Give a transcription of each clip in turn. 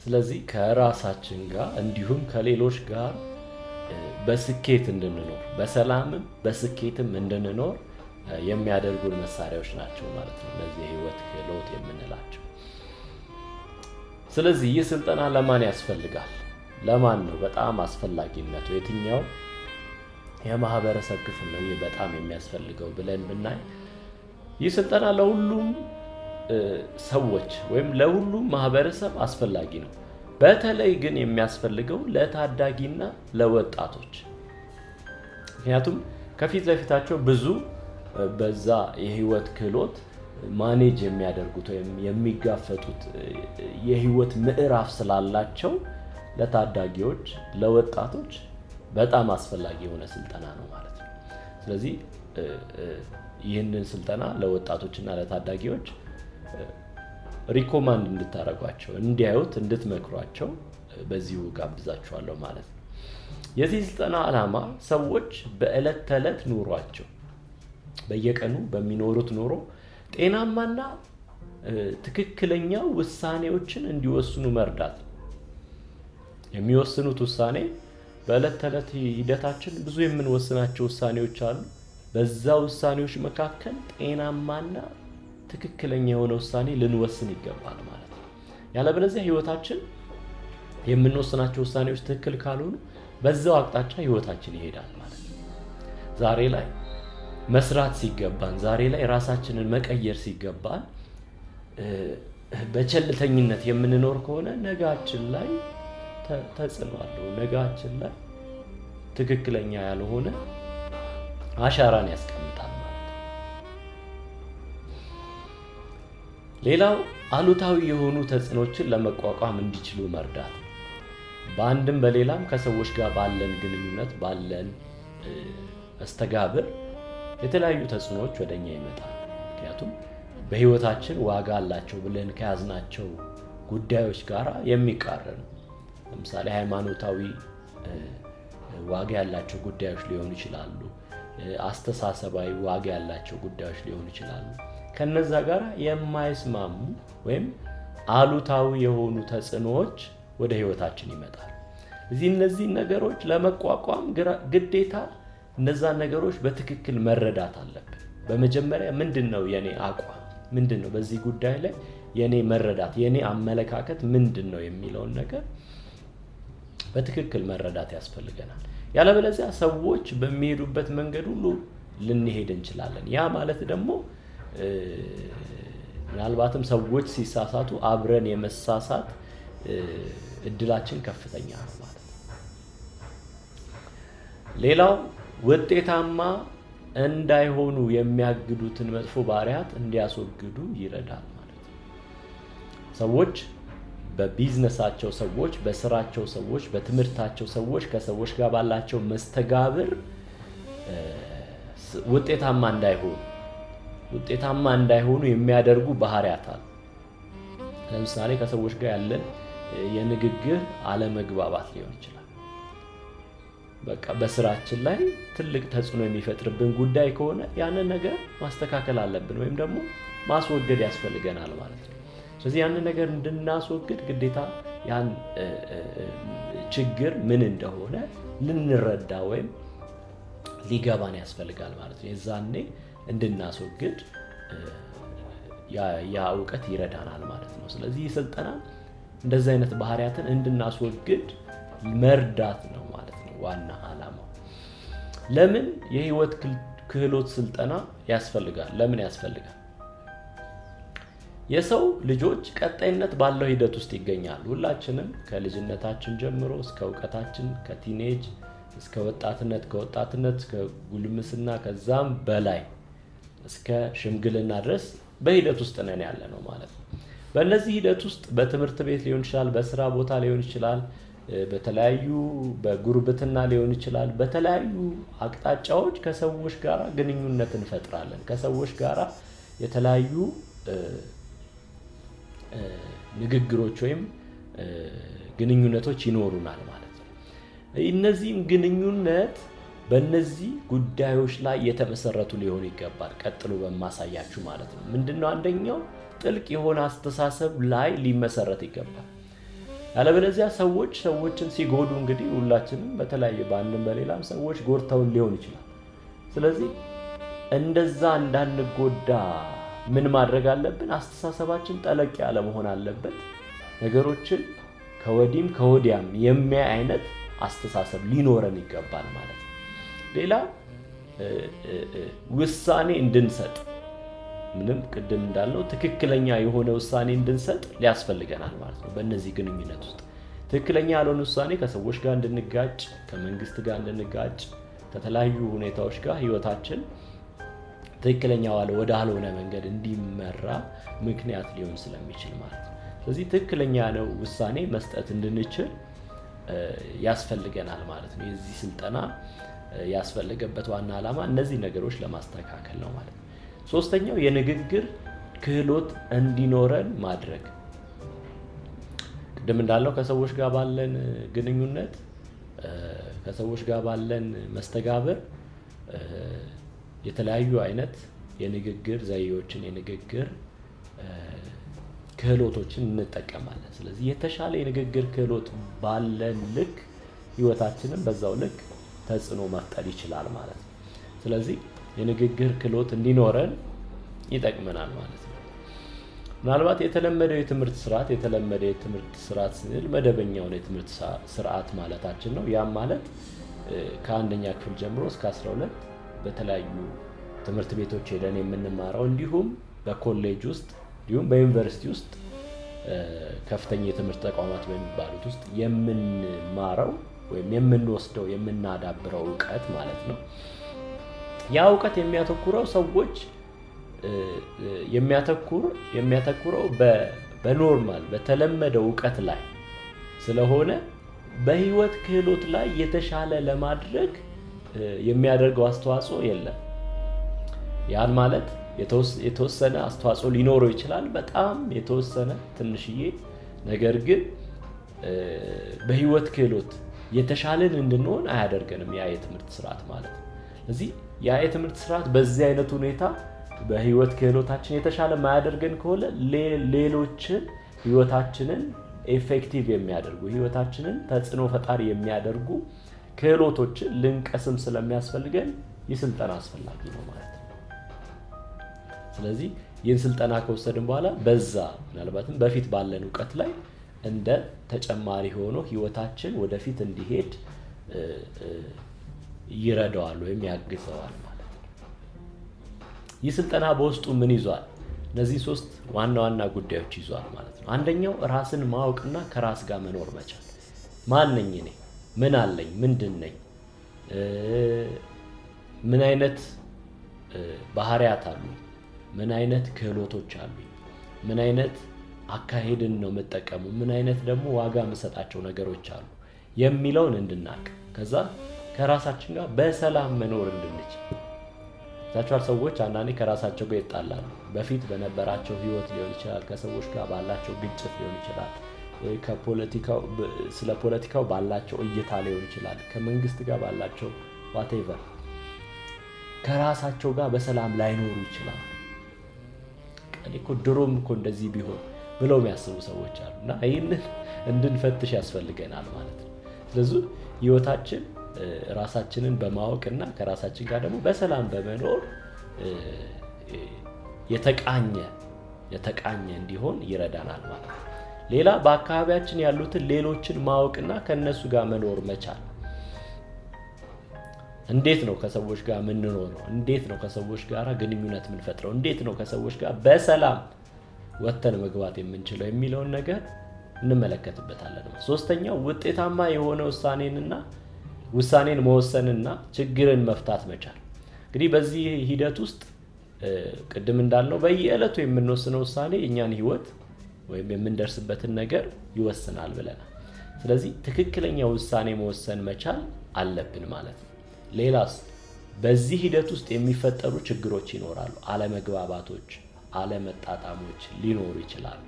ስለዚህ ከራሳችን ጋር እንዲሁም ከሌሎች ጋር በስኬት እንድንኖር በሰላምም በስኬትም እንድንኖር የሚያደርጉን መሳሪያዎች ናቸው ማለት ነው እነዚህ የህይወት ክህሎት የምንላቸው። ስለዚህ ይህ ስልጠና ለማን ያስፈልጋል? ለማን ነው በጣም አስፈላጊነቱ? የትኛው የማህበረሰብ ክፍል ነው ይህ በጣም የሚያስፈልገው ብለን ብናይ ይህ ስልጠና ለሁሉም ሰዎች ወይም ለሁሉም ማህበረሰብ አስፈላጊ ነው። በተለይ ግን የሚያስፈልገው ለታዳጊና ለወጣቶች። ምክንያቱም ከፊት ለፊታቸው ብዙ በዛ የህይወት ክህሎት ማኔጅ የሚያደርጉት ወይም የሚጋፈጡት የህይወት ምዕራፍ ስላላቸው ለታዳጊዎች ለወጣቶች በጣም አስፈላጊ የሆነ ስልጠና ነው ማለት ነው። ስለዚህ ይህንን ስልጠና ለወጣቶችና ለታዳጊዎች ሪኮማንድ እንድታረጓቸው እንዲያዩት እንድትመክሯቸው በዚሁ ጋብዛችኋለሁ ማለት ነው። የዚህ ስልጠና ዓላማ ሰዎች በዕለት ተዕለት ኑሯቸው በየቀኑ በሚኖሩት ኑሮ ጤናማና ትክክለኛ ውሳኔዎችን እንዲወስኑ መርዳት ነው። የሚወስኑት ውሳኔ በዕለት ተዕለት ሂደታችን ብዙ የምንወስናቸው ውሳኔዎች አሉ። በዛ ውሳኔዎች መካከል ጤናማና ትክክለኛ የሆነ ውሳኔ ልንወስን ይገባል ማለት ነው። ያለበለዚያ ህይወታችን የምንወስናቸው ውሳኔዎች ትክክል ካልሆኑ በዛው አቅጣጫ ህይወታችን ይሄዳል ማለት ነው። ዛሬ ላይ መስራት ሲገባን፣ ዛሬ ላይ ራሳችንን መቀየር ሲገባን በቸልተኝነት የምንኖር ከሆነ ነጋችን ላይ ተጽዕኖ አለው። ነጋችን ላይ ትክክለኛ ያልሆነ አሻራን ያስቀምጣል ማለት ነው። ሌላው አሉታዊ የሆኑ ተጽዕኖችን ለመቋቋም እንዲችሉ መርዳት ነው። በአንድም በሌላም ከሰዎች ጋር ባለን ግንኙነት ባለን መስተጋብር የተለያዩ ተጽዕኖዎች ወደኛ ይመጣሉ። ምክንያቱም በህይወታችን ዋጋ አላቸው ብለን ከያዝናቸው ጉዳዮች ጋር የሚቃረኑ ለምሳሌ ሃይማኖታዊ ዋጋ ያላቸው ጉዳዮች ሊሆኑ ይችላሉ። አስተሳሰባዊ ዋጋ ያላቸው ጉዳዮች ሊሆኑ ይችላሉ። ከነዛ ጋር የማይስማሙ ወይም አሉታዊ የሆኑ ተጽዕኖዎች ወደ ህይወታችን ይመጣሉ። እነዚህ ነገሮች ለመቋቋም ግዴታ እነዛን ነገሮች በትክክል መረዳት አለብን። በመጀመሪያ ምንድነው የኔ አቋም? ምንድነው በዚህ ጉዳይ ላይ የኔ መረዳት የኔ አመለካከት ምንድነው የሚለውን ነገር በትክክል መረዳት ያስፈልገናል። ያለበለዚያ ሰዎች በሚሄዱበት መንገድ ሁሉ ልንሄድ እንችላለን። ያ ማለት ደግሞ ምናልባትም ሰዎች ሲሳሳቱ አብረን የመሳሳት እድላችን ከፍተኛ ነው ማለት ነው። ሌላው ውጤታማ እንዳይሆኑ የሚያግዱትን መጥፎ ባህሪያት እንዲያስወግዱ ይረዳል ማለት ነው። ሰዎች በቢዝነሳቸው ሰዎች በስራቸው ሰዎች በትምህርታቸው ሰዎች ከሰዎች ጋር ባላቸው መስተጋብር ውጤታማ እንዳይሆኑ የሚያደርጉ ባህሪያት አሉ። ለምሳሌ ከሰዎች ጋር ያለን የንግግር አለመግባባት ሊሆን ይችላል። በቃ በስራችን ላይ ትልቅ ተጽዕኖ የሚፈጥርብን ጉዳይ ከሆነ ያንን ነገር ማስተካከል አለብን ወይም ደግሞ ማስወገድ ያስፈልገናል ማለት ነው። ስለዚህ ያንን ነገር እንድናስወግድ ግዴታ ያን ችግር ምን እንደሆነ ልንረዳ ወይም ሊገባን ያስፈልጋል ማለት ነው። የዛኔ እንድናስወግድ ያ እውቀት ይረዳናል ማለት ነው። ስለዚህ ስልጠና እንደዚህ አይነት ባህሪያትን እንድናስወግድ መርዳት ነው ማለት ነው ዋና ዓላማው። ለምን የህይወት ክህሎት ስልጠና ያስፈልጋል? ለምን ያስፈልጋል? የሰው ልጆች ቀጣይነት ባለው ሂደት ውስጥ ይገኛሉ። ሁላችንም ከልጅነታችን ጀምሮ እስከ እውቀታችን ከቲኔጅ እስከ ወጣትነት ከወጣትነት እስከ ጉልምስና ከዛም በላይ እስከ ሽምግልና ድረስ በሂደት ውስጥ ነን ያለ ነው ማለት ነው። በእነዚህ ሂደት ውስጥ በትምህርት ቤት ሊሆን ይችላል፣ በስራ ቦታ ሊሆን ይችላል፣ በተለያዩ በጉርብትና ሊሆን ይችላል፣ በተለያዩ አቅጣጫዎች ከሰዎች ጋር ግንኙነት እንፈጥራለን። ከሰዎች ጋር የተለያዩ ንግግሮች ወይም ግንኙነቶች ይኖሩናል ማለት ነው። እነዚህም ግንኙነት በእነዚህ ጉዳዮች ላይ የተመሰረቱ ሊሆኑ ይገባል። ቀጥሎ በማሳያችሁ ማለት ነው። ምንድነው? አንደኛው ጥልቅ የሆነ አስተሳሰብ ላይ ሊመሰረት ይገባል። ያለበለዚያ ሰዎችን ሲጎዱ እንግዲህ ሁላችንም በተለያየ በአንድም በሌላም ሰዎች ጎድተውን ሊሆን ይችላል። ስለዚህ እንደዛ እንዳንጎዳ ምን ማድረግ አለብን? አስተሳሰባችን ጠለቅ ያለ መሆን አለበት። ነገሮችን ከወዲህም ከወዲያም የሚያይ አይነት አስተሳሰብ ሊኖረን ይገባል ማለት ነው። ሌላ ውሳኔ እንድንሰጥ ምንም ቅድም እንዳልነው ትክክለኛ የሆነ ውሳኔ እንድንሰጥ ሊያስፈልገናል ማለት ነው። በእነዚህ ግንኙነት ውስጥ ትክክለኛ ያልሆነ ውሳኔ ከሰዎች ጋር እንድንጋጭ፣ ከመንግስት ጋር እንድንጋጭ፣ ከተለያዩ ሁኔታዎች ጋር ህይወታችን ትክክለኛ ወደ አልሆነ መንገድ እንዲመራ ምክንያት ሊሆን ስለሚችል ማለት ነው። ስለዚህ ትክክለኛ ነው ውሳኔ መስጠት እንድንችል ያስፈልገናል ማለት ነው። የዚህ ስልጠና ያስፈልገበት ዋና ዓላማ እነዚህ ነገሮች ለማስተካከል ነው ማለት ነው። ሶስተኛው የንግግር ክህሎት እንዲኖረን ማድረግ። ቅድም እንዳልነው ከሰዎች ጋር ባለን ግንኙነት፣ ከሰዎች ጋር ባለን መስተጋብር የተለያዩ አይነት የንግግር ዘዬዎችን፣ የንግግር ክህሎቶችን እንጠቀማለን። ስለዚህ የተሻለ የንግግር ክህሎት ባለን ልክ ህይወታችንን በዛው ልክ ተጽዕኖ መፍጠር ይችላል ማለት ነው። ስለዚህ የንግግር ክህሎት እንዲኖረን ይጠቅመናል ማለት ነው። ምናልባት የተለመደው የትምህርት ስርዓት ስንል መደበኛውን የትምህርት ስርዓት ማለታችን ነው። ያም ማለት ከአንደኛ ክፍል ጀምሮ እስከ 12 በተለያዩ ትምህርት ቤቶች ሄደን የምንማረው፣ እንዲሁም በኮሌጅ ውስጥ እንዲሁም በዩኒቨርሲቲ ውስጥ ከፍተኛ የትምህርት ተቋማት በሚባሉት ውስጥ የምንማረው ወይም የምንወስደው የምናዳብረው ዕውቀት ማለት ነው። ያ ዕውቀት የሚያተኩረው ሰዎች የሚያተኩረው በኖርማል በተለመደው ዕውቀት ላይ ስለሆነ በህይወት ክህሎት ላይ የተሻለ ለማድረግ የሚያደርገው አስተዋጽኦ የለም። ያን ማለት የተወሰነ አስተዋጽኦ ሊኖረው ይችላል፣ በጣም የተወሰነ ትንሽዬ። ነገር ግን በህይወት ክህሎት የተሻለን እንድንሆን አያደርገንም ያ የትምህርት ስርዓት ማለት ነው። ስለዚህ ያ የትምህርት ስርዓት በዚህ አይነት ሁኔታ በህይወት ክህሎታችን የተሻለ ማያደርገን ከሆነ ሌሎችን ህይወታችንን ኤፌክቲቭ የሚያደርጉ ህይወታችንን ተጽዕኖ ፈጣሪ የሚያደርጉ ክህሎቶችን ልንቀስም ስለሚያስፈልገን ይህ ስልጠና አስፈላጊ ነው ማለት ነው። ስለዚህ ይህን ስልጠና ከወሰድን በኋላ በዛ ምናልባትም በፊት ባለን ዕውቀት ላይ እንደ ተጨማሪ ሆኖ ህይወታችን ወደፊት እንዲሄድ ይረዳዋል ወይም ያግዘዋል ማለት ነው። ይህ ስልጠና በውስጡ ምን ይዟል? እነዚህ 3 ዋና ዋና ጉዳዮች ይዟል ማለት ነው። አንደኛው ራስን ማወቅና ከራስ ጋር መኖር መቻል። ማን ነኝ እኔ? ምን አለኝ? ምንድን ነኝ? ምን አይነት ባህሪያት አሉኝ? ምን አይነት ክህሎቶች አሉኝ? ምን አይነት አካሄድን ነው የምጠቀመው? ምን አይነት ደግሞ ዋጋ የምሰጣቸው ነገሮች አሉ የሚለውን እንድናቅ፣ ከዛ ከራሳችን ጋር በሰላም መኖር እንድንችል። ታቻል ሰዎች አንዳንዴ ከራሳቸው ጋር ይጣላሉ። በፊት በነበራቸው ህይወት ሊሆን ይችላል፣ ከሰዎች ጋር ባላቸው ግጭት ሊሆን ይችላል፣ ስለ ፖለቲካው ባላቸው እይታ ሊሆን ይችላል፣ ከመንግስት ጋር ባላቸው ዋቴቨር ከራሳቸው ጋር በሰላም ላይኖሩ ይችላል። እኮ ድሮም እኮ እንደዚህ ቢሆን ብለው የሚያስቡ ሰዎች አሉ እና ይህንን እንድንፈትሽ ያስፈልገናል ማለት ነው። ስለዚህ ህይወታችን ራሳችንን በማወቅና ከራሳችን ጋር ደግሞ በሰላም በመኖር የተቃኘ እንዲሆን ይረዳናል ማለት ነው። ሌላ በአካባቢያችን ያሉትን ሌሎችን ማወቅና ከነሱ ጋር መኖር መቻል። እንዴት ነው ከሰዎች ጋር የምንኖረው? እንዴት ነው ከሰዎች ጋር ግንኙነት የምንፈጥረው? እንዴት ነው ከሰዎች ጋር በሰላም ወጥተን መግባት የምንችለው የሚለውን ነገር እንመለከትበታለን። ሶስተኛው ውጤታማ የሆነ ውሳኔን መወሰንና ችግርን መፍታት መቻል። እንግዲህ በዚህ ሂደት ውስጥ ቅድም እንዳልነው በየዕለቱ የምንወስነው ውሳኔ እኛን ህይወት ወይም የምንደርስበትን ነገር ይወስናል ብለናል። ስለዚህ ትክክለኛ ውሳኔ መወሰን መቻል አለብን ማለት ነው። ሌላስ በዚህ ሂደት ውስጥ የሚፈጠሩ ችግሮች ይኖራሉ። አለመግባባቶች፣ አለመጣጣሞች ሊኖሩ ይችላሉ።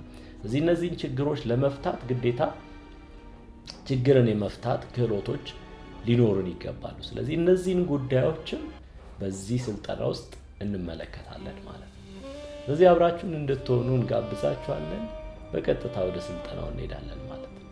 እነዚህን ችግሮች ለመፍታት ግዴታ ችግርን የመፍታት ክህሎቶች ሊኖሩን ይገባሉ። ስለዚህ እነዚህን ጉዳዮችም በዚህ ስልጠና ውስጥ እንመለከታለን ማለት ነው። ስለዚህ አብራችሁን እንድትሆኑ እንጋብዛችኋለን። በቀጥታ ወደ ስልጠናው እንሄዳለን ማለት ነው።